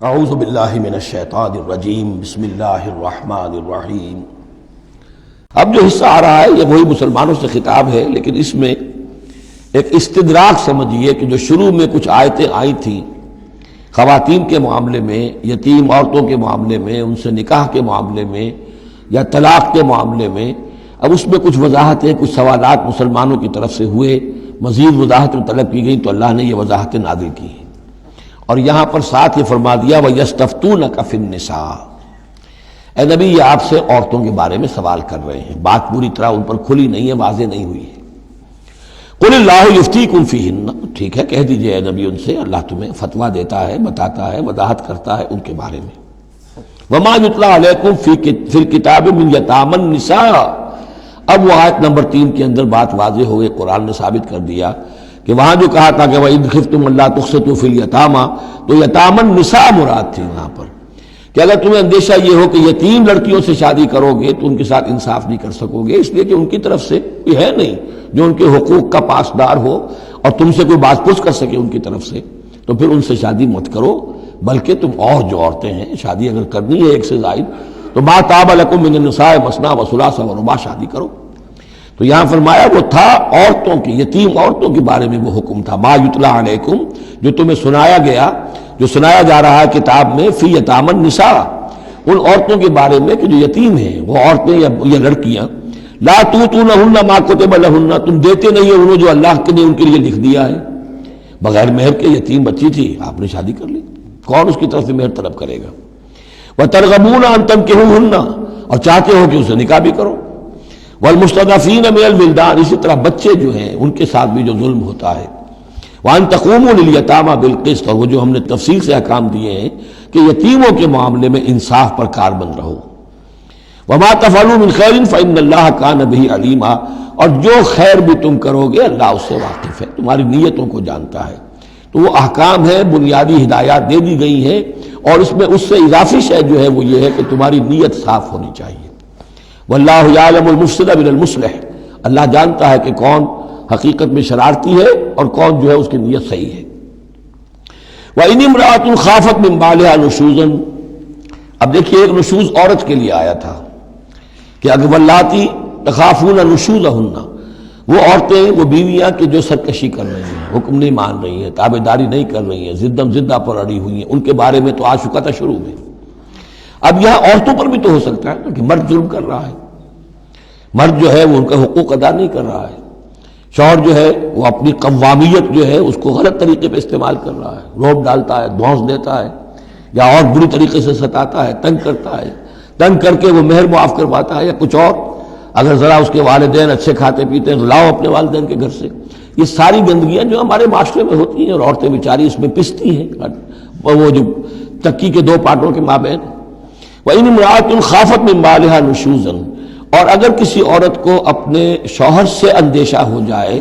اعوذ باللہ من الشیطان الرجیم بسم اللہ الرحمن الرحیم۔ اب جو حصہ آ رہا ہے یہ وہی مسلمانوں سے خطاب ہے، لیکن اس میں ایک استدراک سمجھیے کہ جو شروع میں کچھ آیتیں آئی تھیں خواتین کے معاملے میں، یتیم عورتوں کے معاملے میں، ان سے نکاح کے معاملے میں یا طلاق کے معاملے میں، اب اس میں کچھ وضاحتیں، کچھ سوالات مسلمانوں کی طرف سے ہوئے، مزید وضاحتیں طلب کی گئیں تو اللہ نے یہ وضاحتیں نازل کی ہیں۔ اور یہاں پر ساتھ یہ فرما دیا وَيَسْتَفْتُونَكَ فِي النِّسَاءِ، اے نبی یہ آپ سے عورتوں کے بارے میں سوال کر رہے ہیں، بات پوری طرح ان پر کھلی نہیں ہے، واضح نہیں ہوئی ہے۔ قُلِ اللَّهُ يُفْتِيكُمْ فِيهِنَّ، ٹھیک ہے کہہ دیجئے اے نبی ان سے، اللہ تمہیں فتویٰ دیتا ہے، بتاتا ہے، وضاحت کرتا ہے ان کے بارے میں۔ وَمَا يُتْلَىٰ عَلَيْكُمْ فِي الْكِتَابِ مِنْ يَتَامَى النِّسَاءِ، اب وہ آیت نمبر 3 کے اندر بات واضح ہو گئی، قرآن نے ثابت کر دیا کہ وہاں جو کہا تھا کہ وَإِذْ خِفْتُمْ أَلَّا تُقْسِطُوا فِي الْيَتَامَى، تو یتامى النساء مراد تھی وہاں پر، کہ اگر تمہیں اندیشہ یہ ہو کہ یتیم لڑکیوں سے شادی کرو گے تو ان کے ساتھ انصاف نہیں کر سکو گے، اس لیے کہ ان کی طرف سے کوئی ہے نہیں جو ان کے حقوق کا پاسدار ہو اور تم سے کوئی بات پوچھ کر سکے ان کی طرف سے، تو پھر ان سے شادی مت کرو، بلکہ تم اور جو عورتیں ہیں شادی اگر کرنی ہے ایک سے زائد تو مَا طَابَ لَكُم مِّنَ النِّسَاءِ مَثْنَىٰ وَثُلَاثَ وَرُبَاعَ، شادی کرو۔ تو یہاں فرمایا وہ تھا عورتوں کی، یتیم عورتوں کے بارے میں وہ حکم تھا، ما یتلا علیکم، جو تمہیں سنایا گیا، جو سنایا جا رہا ہے کتاب میں، فی یتامى النساء، ان عورتوں کے بارے میں کہ جو یتیم ہیں، وہ عورتیں یا لڑکیاں، لا توتونہن ما کتب لہن، تم دیتے نہیں ہو انہوں جو اللہ نے ان کے لیے لکھ دیا ہے، بغیر مہر کے یتیم بچی تھی آپ نے شادی کر لی، کون اس کی طرف سے مہر طلب کرے گا؟ وترغبون ان تنکحوہن، اور چاہتے ہو کہ اسے نکاح بھی کرو، والمستضعفین من الولدان، اسی طرح بچے جو ہیں ان کے ساتھ بھی جو ظلم ہوتا ہے، وان تقوموا للیتامى بالقسط، اور وہ جو ہم نے تفصیل سے احکام دیے ہیں کہ یتیموں کے معاملے میں انصاف پر کاربند رہو، وما تفعلوا من خیر فإن اللہ کان بہ علیما، اور جو خیر بھی تم کرو گے اللہ اس سے واقف ہے، تمہاری نیتوں کو جانتا ہے۔ تو وہ احکام ہے، بنیادی ہدایات دے دی گئی ہیں، اور اس میں اس سے اضافی شے جو ہے وہ یہ ہے کہ تمہاری نیت صاف ہونی چاہیے۔ واللہ یعلم المفسد من المصلح، اللہ جانتا ہے کہ کون حقیقت میں شرارتی ہے اور کون جو ہے اس کی نیت صحیح ہے۔ وَإِنِ امْرَأَةٌ خَافَتْ مِنْ بَعْلِهَا نُشُوزًا، اب دیکھیے ایک نشوز عورت کے لیے آیا تھا کہ اگر واللاتی تخافون نشوزہن، وہ عورتیں، وہ بیویاں کہ جو سرکشی کر رہی ہیں، حکم نہیں مان رہی ہیں، تابعداری نہیں کر رہی ہیں، زدم زدہ پر اڑی ہوئی ہیں، ان کے بارے میں تو آ چکا تھا شروع میں۔ اب یہاں عورتوں پر بھی تو ہو سکتا ہے کہ مرد ظلم کر رہا ہے، مرد جو ہے وہ ان کا حقوق ادا نہیں کر رہا ہے، شوہر جو ہے وہ اپنی قوامیت جو ہے اس کو غلط طریقے پہ استعمال کر رہا ہے، روب ڈالتا ہے، دھونس دیتا ہے، یا اور بری طریقے سے ستاتا ہے، تنگ کرتا ہے، تنگ کر کے وہ مہر معاف کرواتا ہے، یا کچھ اور، اگر ذرا اس کے والدین اچھے کھاتے پیتے ہیں تو لاؤ اپنے والدین کے گھر سے، یہ ساری گندگیاں جو ہمارے معاشرے میں ہوتی ہیں اور عورتیں بیچاری اس میں پستی ہیں، وہ جو چکی کے دو پارٹوں کے مابین۔ وَإِنِ امْرَأَةٌ خَافَتْ مِنْ بَعْلِهَا نُشُوزًا، اور اگر کسی عورت کو اپنے شوہر سے اندیشہ ہو جائے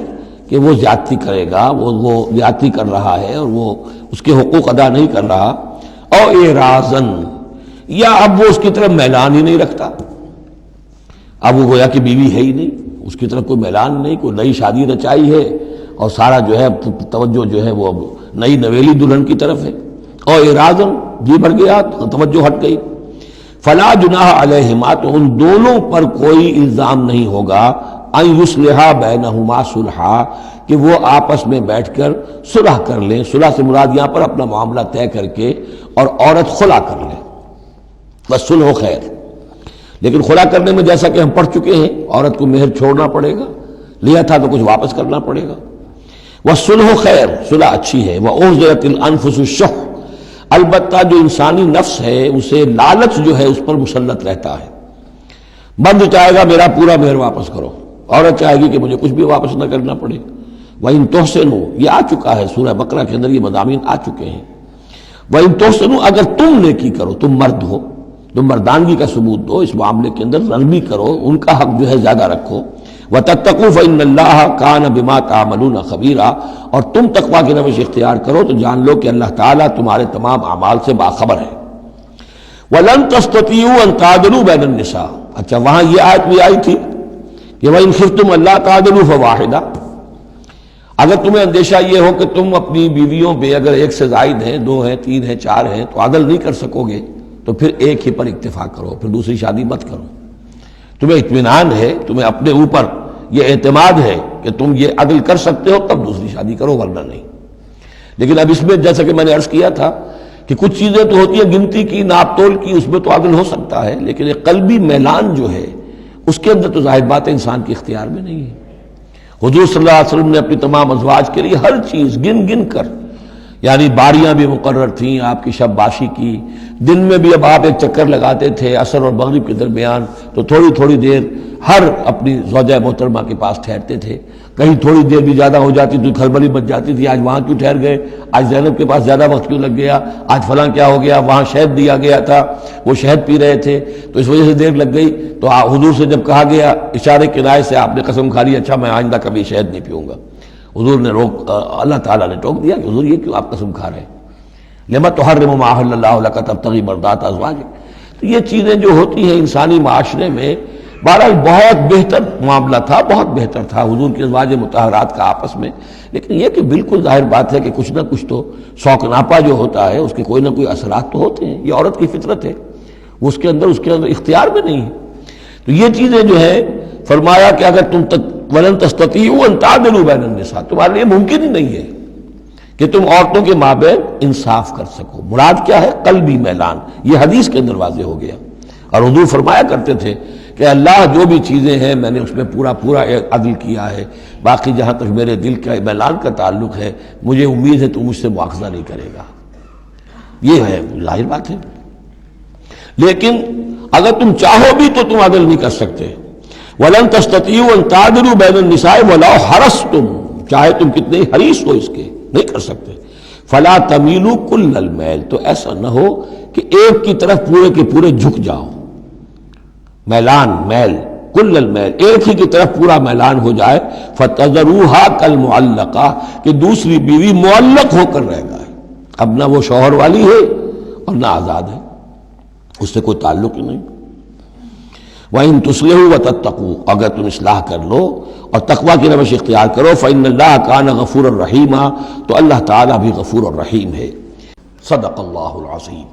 کہ وہ زیادتی کرے گا، وہ زیادتی کر رہا ہے اور وہ اس کے حقوق ادا نہیں کر رہا، او اعراضاً، یا اب وہ اس کی طرف میلان ہی نہیں رکھتا، اب وہ گویا کہ بیوی ہے ہی نہیں، اس کی طرف کوئی میلان نہیں، کوئی نئی شادی رچائی ہے اور سارا جو ہے توجہ جو ہے وہ نئی نویلی دلہن کی طرف ہے، او اعراضاً، جی بھر گیا، توجہ ہٹ گئی، فلا جناح علیہما، تو ان دونوں پر کوئی الزام نہیں ہوگا، ان یصلحا بینہما صلحا، کہ وہ آپس میں بیٹھ کر صلح کر لیں، صلح سے مراد یہاں پر اپنا معاملہ طے کر کے اور عورت خلا کر لے، بس صلح خیر۔ لیکن خلا کرنے میں جیسا کہ ہم پڑھ چکے ہیں عورت کو مہر چھوڑنا پڑے گا، لیا تھا تو کچھ واپس کرنا پڑے گا، والصلح خیر، صلح اچھی ہے، وأحضرت الانفس الشح، البتہ جو انسانی نفس ہے اسے لالچ جو ہے اس پر مسلط رہتا ہے، مرد چاہے گا میرا پورا مہر واپس کرو، عورت چاہے گی کہ مجھے کچھ بھی واپس نہ کرنا پڑے۔ وَإِن تُحْسِنُوا، یہ آ چکا ہے سورہ بقرہ کے اندر، یہ مضامین آ چکے ہیں، وَإِن تُحْسِنُوا، اگر تم نیکی کرو، تم مرد ہو، تم مردانگی کا ثبوت دو اس معاملے کے اندر، نرمی کرو، ان کا حق جو ہے زیادہ رکھو، وَتَتَّقُوا فَإِنَّ اللَّهَ كَانَ بِمَا تَعْمَلُونَ خَبِيرًا، اور تم تقویٰ کی روش اختیار کرو تو جان لو کہ اللہ تعالیٰ تمہارے تمام اعمال سے باخبر ہے۔ وَلَن تَسْتَطِيعُوا أَن تَعْدِلُوا بَيْنَ النِّسَاءِ، اچھا وہاں یہ آیت بھی آئی تھی کہ وَإِن خِفْتُمْ أَلَّا تَعْدِلُوا فَوَاحِدَةً، اگر تمہیں اندیشہ یہ ہو کہ تم اپنی بیویوں پہ اگر ایک سے زائد ہیں، 2 ہیں، 3 ہیں، 4 ہیں، تو عدل نہیں کر سکو گے، تو پھر ایک ہی پر اکتفا کرو، پھر دوسری شادی مت کرو۔ تمہیں اطمینان ہے، تمہیں اپنے اوپر یہ اعتماد ہے کہ تم یہ عدل کر سکتے ہو، تب دوسری شادی کرو، ورنہ نہیں۔ لیکن اب اس میں جیسا کہ میں نے عرض کیا تھا کہ کچھ چیزیں تو ہوتی ہیں گنتی کی، ناپ تول کی، اس میں تو عدل ہو سکتا ہے، لیکن ایک قلبی میلان جو ہے اس کے اندر تو ظاہر بات ہے انسان کے اختیار میں نہیں ہے۔ حضور صلی اللہ علیہ وسلم نے اپنی تمام ازواج کے لیے ہر چیز گن گن کر، یعنی باریاں بھی مقرر تھیں آپ کی شب باشی کی، دن میں بھی اب آپ ایک چکر لگاتے تھے عصر اور مغرب کے درمیان، تو تھوڑی تھوڑی دیر ہر اپنی زوجہ محترمہ کے پاس ٹھہرتے تھے، کہیں تھوڑی دیر بھی زیادہ ہو جاتی تو کھلبلی مچ جاتی تھی، آج وہاں کیوں ٹھہر گئے، آج زینب کے پاس زیادہ وقت کیوں لگ گیا، آج فلاں کیا ہو گیا، وہاں شہد دیا گیا تھا وہ شہد پی رہے تھے تو اس وجہ سے دیر لگ گئی۔ تو حضور سے جب کہا گیا اشارے کنائے سے آپ نے قسم کھا لی اچھا میں آئندہ کبھی شہد نہیں پیوں گا، حضور نے اللہ تعالیٰ نے ٹوک دیا کہ حضور یہ کیوں آپ قسم کھا رہے ہیں، لما تحرم ما احل اللہ لک تبتغی مرضات ازواجک۔ تو یہ چیزیں جو ہوتی ہیں انسانی معاشرے میں، بہرحال بہت بہتر معاملہ تھا، بہت بہتر تھا حضور کی ازواج مطہرات کا آپس میں، لیکن یہ کہ بالکل ظاہر بات ہے کہ کچھ نہ کچھ تو شوق جو ہوتا ہے اس کے کوئی نہ کوئی اثرات تو ہوتے ہیں، یہ عورت کی فطرت ہے، وہ اس کے اندر اختیار میں نہیں ہے۔ تو یہ چیزیں جو ہے فرمایا کہ اگر تم ولن تستطیعوا ان تعدلوا بین النساء، تمہارے لیے ممکن ہی نہیں ہے کہ تم عورتوں کے مابین انصاف کر سکو۔ مراد کیا ہے؟ قلبی میلان، یہ حدیث کے اندر واضح ہو گیا۔ اور حضور فرمایا کرتے تھے کہ اللہ جو بھی چیزیں ہیں میں نے اس میں پورا عدل کیا ہے، باقی جہاں تک میرے دل کا میلان کا تعلق ہے مجھے امید ہے تو مجھ سے مواخذہ نہیں کرے گا۔ یہ ہے ظاہر بات ہے، لیکن اگر تم چاہو بھی تو تم عدل نہیں کر سکتے۔ وَلَن تَسْتَطِيعُوا أَن تَعْدِلُوا بَيْنَ النِّسَاءِ وَلَوْ حَرَصْتُمْ، چاہے تم کتنے حریص ہو اس کے نہیں کر سکتے۔ فَلَا تَمِيلُوا كُلَّ الْمَيْلِ، تو ایسا نہ ہو کہ ایک کی طرف پورے کے پورے جھک جاؤ، میلان میل، کل المیل، ایک ہی کی طرف پورا میلان ہو جائے، فَتَذَرُوهَا كَالْمُعَلَّقَةِ، کہ دوسری بیوی معلق ہو کر رہ گئے، اب نہ وہ شوہر والی ہے اور نہ آزاد ہے، اس سے کوئی تعلق ہی نہیں۔ وَإِن تُصْلِحُوا وَتَتَّقُوا، اگر تم اصلاح کر لو اور تقوی کی روش اختیار کرو، فَإِنَّ اللَّهَ كَانَ غَفُورًا رَحِيمًا، تو اللہ تعالیٰ بھی غفور الرحیم ہے۔ صدق اللہ العظیم۔